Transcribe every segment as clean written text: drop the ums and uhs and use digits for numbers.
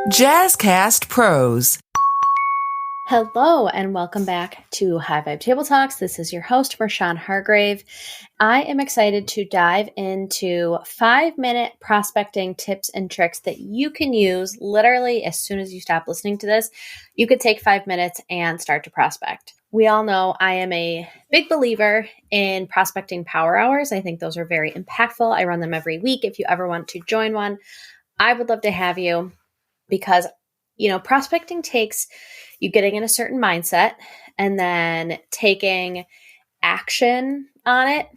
Jazzcast Pros. Hello and welcome back to High Vibe Table Talks. This is your host, Marshawn Hargrave. I am excited to dive into 5-minute prospecting tips and tricks that you can use literally as soon as you stop listening to this. You could take 5 minutes and start to prospect. We all know I am a big believer in prospecting power hours. I think those are very impactful. I run them every week. If you ever want to join one, I would love to have you because, prospecting takes you getting in a certain mindset and then taking action on it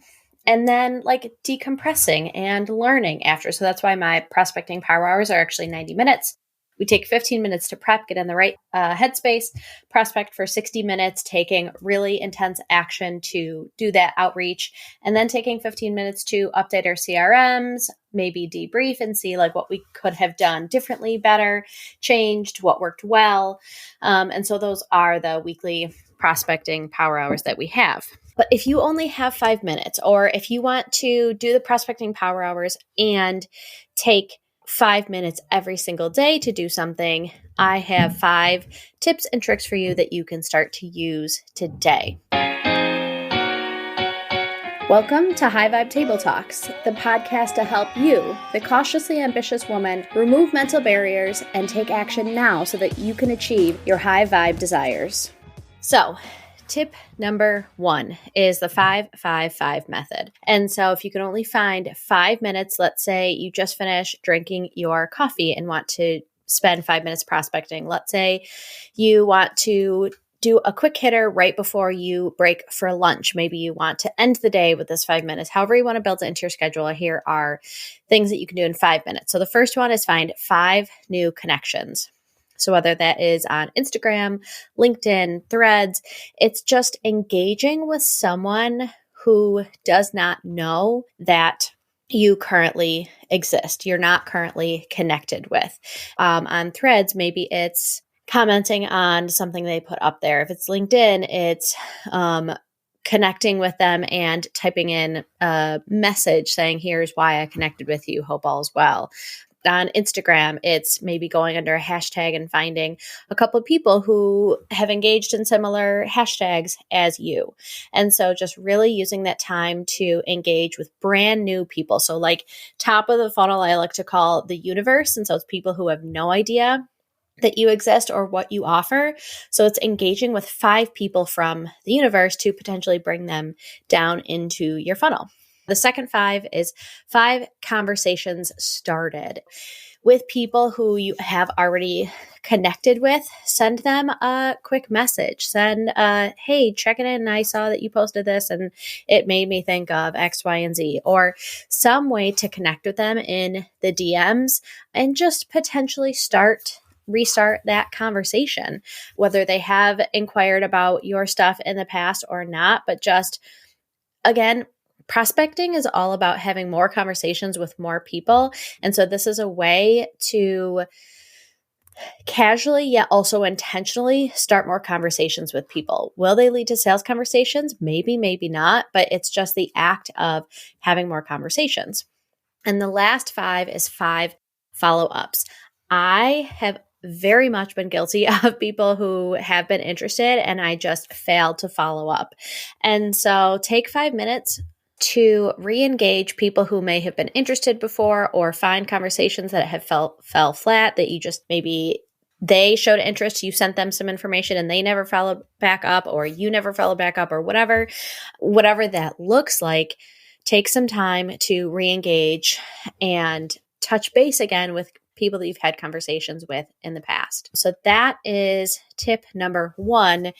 and then decompressing and learning after. So that's why my prospecting power hours are actually 90 minutes. We take 15 minutes to prep, get in the right headspace, prospect for 60 minutes, taking really intense action to do that outreach, and then taking 15 minutes to update our CRMs, maybe debrief and see what we could have done differently, better, changed, what worked well. And so those are the weekly prospecting power hours that we have. But if you only have 5 minutes, or if you want to do the prospecting power hours and take 5 minutes every single day to do something, I have 5 tips and tricks for you that you can start to use today. Welcome to High Vibe Table Talks, the podcast to help you, the cautiously ambitious woman, remove mental barriers and take action now so that you can achieve your high vibe desires. So, tip number 1 is the 5-5-5 method. And so if you can only find 5 minutes, let's say you just finished drinking your coffee and want to spend 5 minutes prospecting. Let's say you want to do a quick hitter right before you break for lunch. Maybe you want to end the day with this 5 minutes. However you want to build it into your schedule, here are things that you can do in 5 minutes. So the first one is find 5 new connections. So whether that is on Instagram, LinkedIn, Threads, it's just engaging with someone who does not know that you currently exist, you're not currently connected with. On Threads, maybe it's commenting on something they put up there. If it's LinkedIn, it's connecting with them and typing in a message saying, here's why I connected with you, hope all is well. On Instagram, it's maybe going under a hashtag and finding a couple of people who have engaged in similar hashtags as you. And so just really using that time to engage with brand new people. So top of the funnel, I like to call the universe. And so it's people who have no idea that you exist or what you offer. So it's engaging with 5 people from the universe to potentially bring them down into your funnel. The second 5 is 5 conversations started with people who you have already connected with. Send them a quick message. Send hey, check it in. I saw that you posted this and it made me think of X, Y, and Z, or some way to connect with them in the DMs and just potentially restart that conversation, whether they have inquired about your stuff in the past or not. But just, again, prospecting is all about having more conversations with more people. And so this is a way to casually yet also intentionally start more conversations with people. Will they lead to sales conversations? Maybe, maybe not, but it's just the act of having more conversations. And the last 5 is 5 follow-ups. I have very much been guilty of people who have been interested and I just failed to follow up. And so take 5 minutes to re-engage people who may have been interested before, or find conversations that have fell flat, that you just maybe they showed interest, you sent them some information and they never followed back up, or you never followed back up, or whatever that looks like. Take some time to re-engage and touch base again with people that you've had conversations with in the past. So that is tip number 1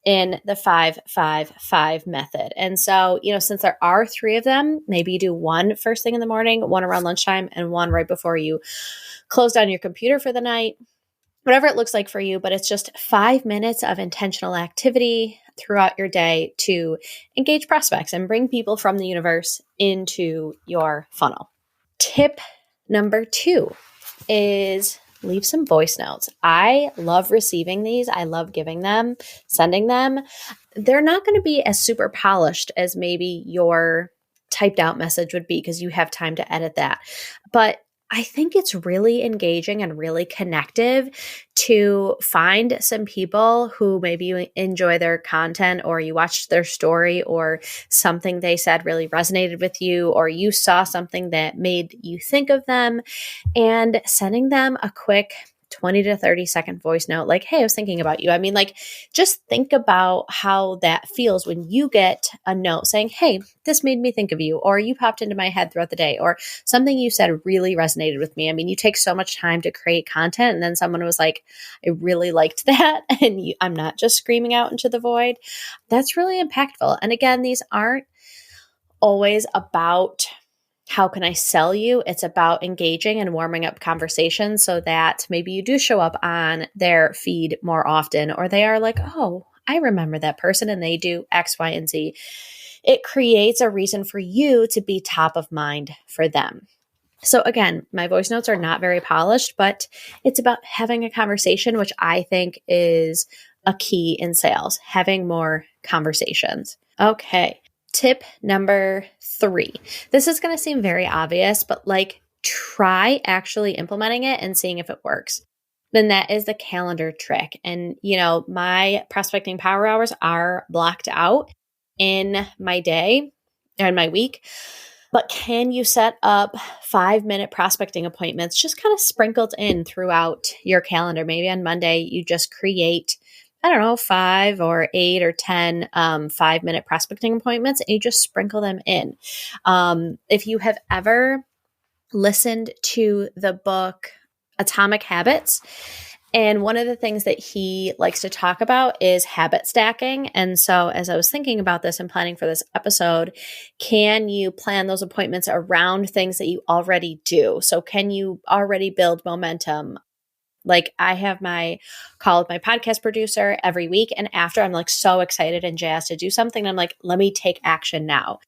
in the 5-5-5 method. And so, since there are 3 of them, maybe you do 1 first thing in the morning, 1 around lunchtime, and 1 right before you close down your computer for the night, whatever it looks like for you. But it's just 5 minutes of intentional activity throughout your day to engage prospects and bring people from the universe into your funnel. Tip number 2 is leave some voice notes. I love receiving these. I love giving them, sending them. They're not going to be as super polished as maybe your typed out message would be because you have time to edit that. But I think it's really engaging and really connective to find some people who maybe you enjoy their content, or you watched their story, or something they said really resonated with you, or you saw something that made you think of them, and sending them a quick 20 to 30-second voice note like, hey, I was thinking about you. I mean, like, just think about how that feels when you get a note saying, hey, this made me think of you, or you popped into my head throughout the day, or something you said really resonated with me. I mean, you take so much time to create content, and then someone was like, I really liked that. And I'm not just screaming out into the void. That's really impactful. And again, these aren't always about how can I sell you? It's about engaging and warming up conversations so that maybe you do show up on their feed more often, or they are like, oh, I remember that person and they do X, Y, and Z. It creates a reason for you to be top of mind for them. So again, my voice notes are not very polished, but it's about having a conversation, which I think is a key in sales, having more conversations. Okay. Tip number 3. This is going to seem very obvious, but like, try actually implementing it and seeing if it works. Then that is the calendar trick. And, my prospecting power hours are blocked out in my day or in my week. But can you set up 5-minute prospecting appointments just kind of sprinkled in throughout your calendar? Maybe on Monday, you just create 5 or 8 or 10 5-minute prospecting appointments, and you just sprinkle them in. If you have ever listened to the book Atomic Habits, and one of the things that he likes to talk about is habit stacking. And so as I was thinking about this and planning for this episode, can you plan those appointments around things that you already do? So can you already build momentum? Like, I have my call with my podcast producer every week, and after, I'm like so excited and jazzed to do something. I'm like, let me take action now.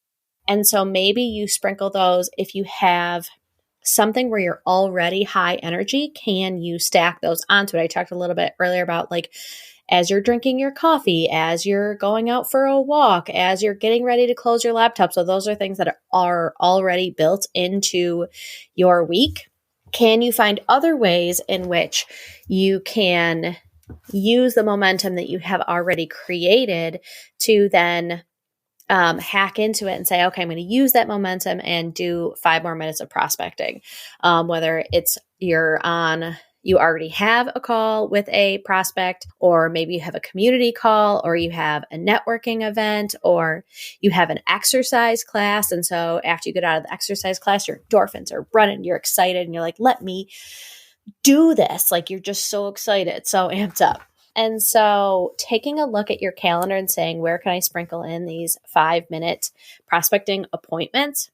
And so maybe you sprinkle those. If you have something where you're already high energy, can you stack those onto it? I talked a little bit earlier about like, as you're drinking your coffee, as you're going out for a walk, as you're getting ready to close your laptop. So those are things that are already built into your week. Can you find other ways in which you can use the momentum that you have already created to then hack into it and say, okay, I'm going to use that momentum and do 5 more minutes of prospecting. Whether it's you already have a call with a prospect, or maybe you have a community call, or you have a networking event, or you have an exercise class. And so after you get out of the exercise class, your endorphins are running, you're excited, and you're like, let me do this. Like, you're just so excited, so amped up. And so taking a look at your calendar and saying, where can I sprinkle in these 5-minute prospecting appointments,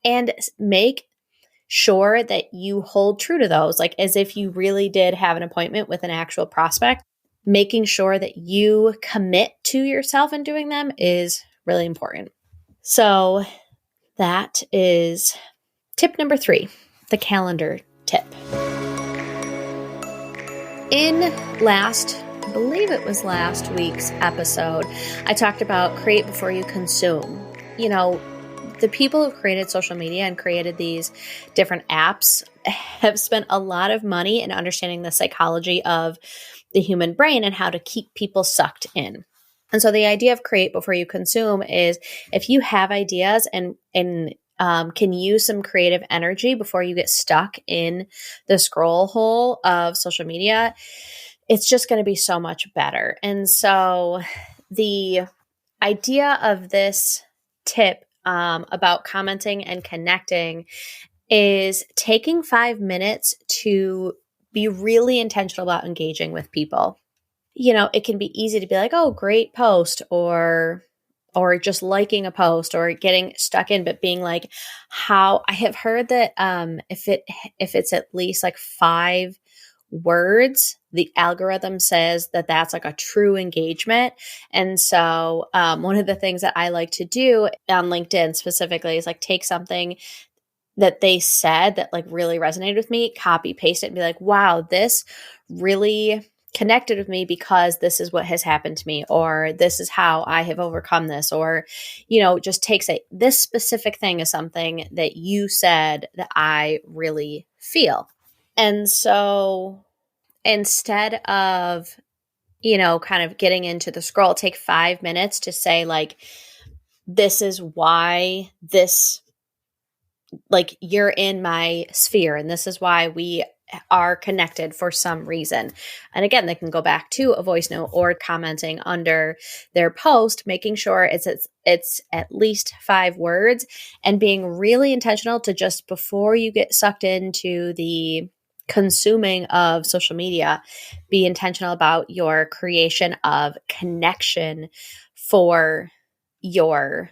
and make sure that you hold true to those, like as if you really did have an appointment with an actual prospect. Making sure that you commit to yourself in doing them is really important. So that is tip number 3, the calendar tip. I believe it was last week's episode, I talked about create before you consume. The people who created social media and created these different apps have spent a lot of money in understanding the psychology of the human brain and how to keep people sucked in. And so the idea of create before you consume is, if you have ideas and can use some creative energy before you get stuck in the scroll hole of social media, it's just going to be so much better. And so the idea of this tip about commenting and connecting is taking 5 minutes to be really intentional about engaging with people. It can be easy to be like, oh, great post, or just liking a post or getting stuck in, but being like, how I have heard that if it's at least like 5 words, the algorithm says that that's like a true engagement. And so one of the things that I like to do on LinkedIn specifically is like take something that they said that like really resonated with me, copy paste it, and be like, wow, this really connected with me because this is what has happened to me, or this is how I have overcome this, or, just take this specific thing is something that you said that I really feel. And so instead of, kind of getting into the scroll, take 5 minutes to say this is why you're in my sphere, and this is why we are connected for some reason. And again, they can go back to a voice note or commenting under their post, making sure it's at least 5 words, and being really intentional to just, before you get sucked into the consuming of social media, be intentional about your creation of connection for your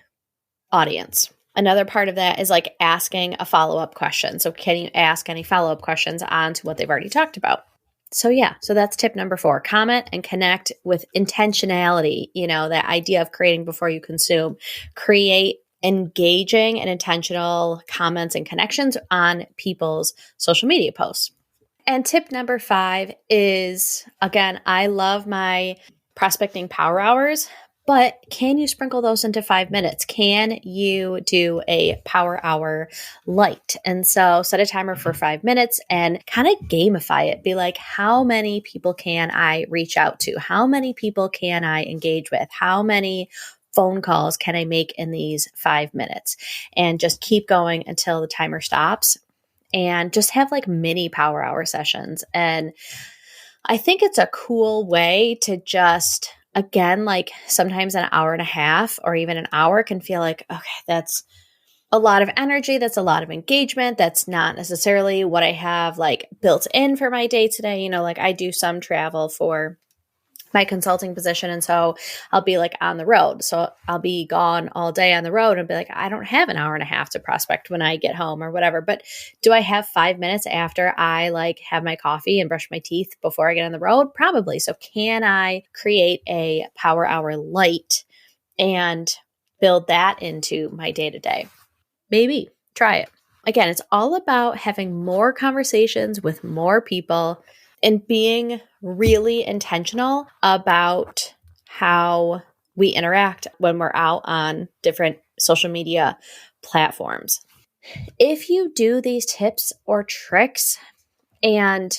audience. Another part of that is asking a follow-up question. So can you ask any follow-up questions on to what they've already talked about? So that's tip number 4. Comment and connect with intentionality. That idea of creating before you consume. Create engaging and intentional comments and connections on people's social media posts. And tip number 5 is, again, I love my prospecting power hours, but can you sprinkle those into 5 minutes? Can you do a power hour light? And so set a timer for 5 minutes and kind of gamify it. Be like, how many people can I reach out to? How many people can I engage with? How many phone calls can I make in these 5 minutes? And just keep going until the timer stops. And just have mini power hour sessions. And I think it's a cool way to just, again, sometimes an hour and a half or even an hour can feel okay, that's a lot of energy. That's a lot of engagement. That's not necessarily what I have built in for my day today. I do some travel for my consulting position. And so I'll be on the road. So I'll be gone all day on the road and be I don't have an hour and a half to prospect when I get home or whatever. But do I have 5 minutes after I have my coffee and brush my teeth before I get on the road? Probably. So can I create a power hour light and build that into my day to day? Maybe. Try it. Again, it's all about having more conversations with more people and being really intentional about how we interact when we're out on different social media platforms. If you do these tips or tricks, and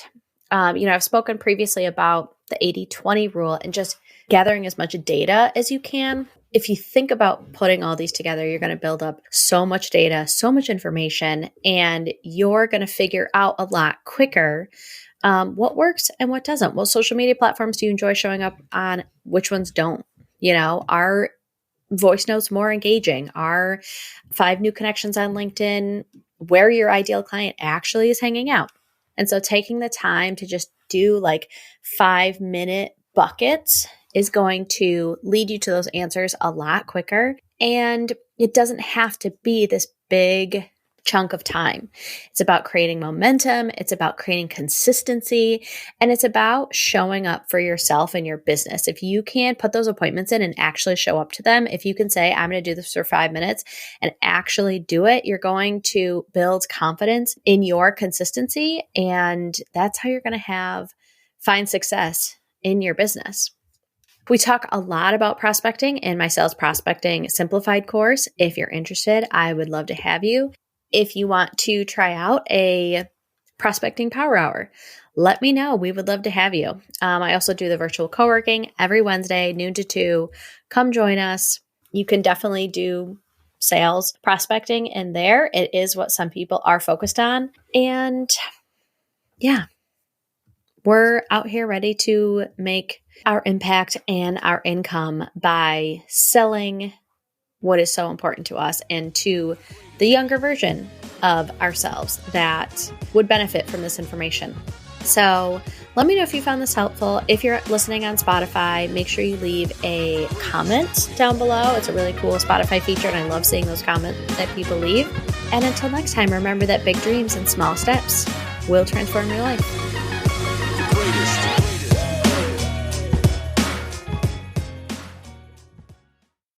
I've spoken previously about the 80-20 rule and just gathering as much data as you can. If you think about putting all these together, you're going to build up so much data, so much information, and you're going to figure out a lot quicker what works and what doesn't. What social media platforms do you enjoy showing up on? Which ones don't? Are voice notes more engaging? Are 5 new connections on LinkedIn where your ideal client actually is hanging out? And so taking the time to just do 5-minute buckets is going to lead you to those answers a lot quicker. And it doesn't have to be this big chunk of time. It's about creating momentum. It's about creating consistency. And it's about showing up for yourself and your business. If you can put those appointments in and actually show up to them, if you can say, I'm going to do this for 5 minutes and actually do it, you're going to build confidence in your consistency. And that's how you're going to find success in your business. We talk a lot about prospecting in my Sales Prospecting Simplified course. If you're interested, I would love to have you. If you want to try out a prospecting power hour, let me know. We would love to have you. I also do the virtual co-working every Wednesday, noon to 2. Come join us. You can definitely do sales prospecting in there. It is what some people are focused on. And yeah, we're out here ready to make our impact and our income by selling what is so important to us and to the younger version of ourselves that would benefit from this information. So let me know if you found this helpful. If you're listening on Spotify, make sure you leave a comment down below. It's a really cool Spotify feature, and I love seeing those comments that people leave. And until next time, remember that big dreams and small steps will transform your life. The greatest.